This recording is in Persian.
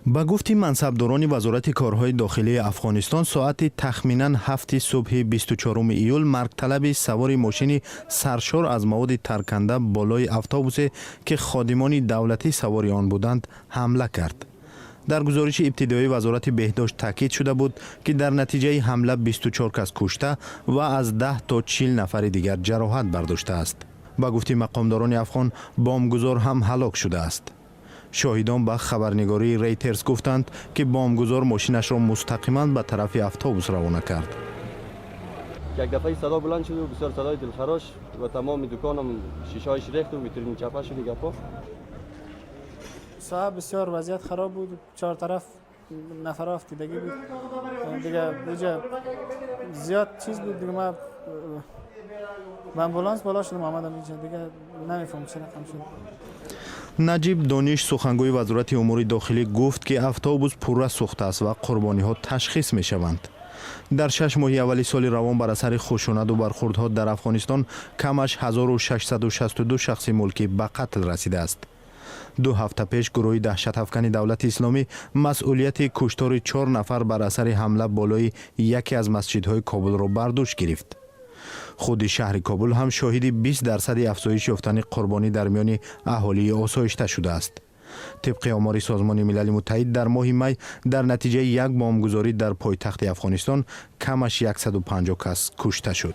با گفتی منصبداران وزارت کارهای داخلی افغانستان ساعت تخمیناً 7 صبح 24 ایول مرگ طلب سوار ماشین سرشار از مواد ترکنده بالای اتوبوس که خادمان دولتی سوار آن بودند حمله کرد. در گزارش ابتدایی وزارت بهداشت تاکید شده بود که در نتیجه حمله 24 کس کشته و از 10 تا 40 نفر دیگر جراحت برداشته است. با گفتی مقامداران افغان بمبگذار هم هلاک شده است. شاهدان به خبرنگاری ریترز گفتند که بمبگذار ماشینش را مستقیما به طرف اتوبوس روانه کرد. یک دفعه صدا بلند شد و بسیار صدای دلخراش و تمام دکانم شیشه‌هایش ریخت و ویترین چپه شد گپا. صاحب بسیار وضعیت خراب بود، چهار طرف نفر افتادگی بود دیگه، بوجه زیاد چیز بود دیگه. ما با امبولانس بالا شدم آمدم اینجا دیگه، نمیفهم چه رقم شد. نجیب دانش سخنگوی وزارت امور داخلی گفت که اتوبوس پررو سوخته است و قربانی ها تشخیص می شوند. در 6 ماه اولی سال روان بر اثر خشونت و برخوردها در افغانستان کمش 1662 شخص ملکی به قتل رسیده است. 2 هفته پیش گروه دهشت افکن دولت اسلامی مسئولیت کشتار 4 نفر بر اثر حمله بالای یکی از مسجدهای کابل را بر دوش گرفت. خود شهر کابل هم شاهد 20% افزایش یافتن قربانی در میان اهالی آسایشته شده است. طبق آمار سازمان ملل متحد در ماه می در نتیجه یک بمبگذاری در پایتخت افغانستان کمش 150 کس کشته شد.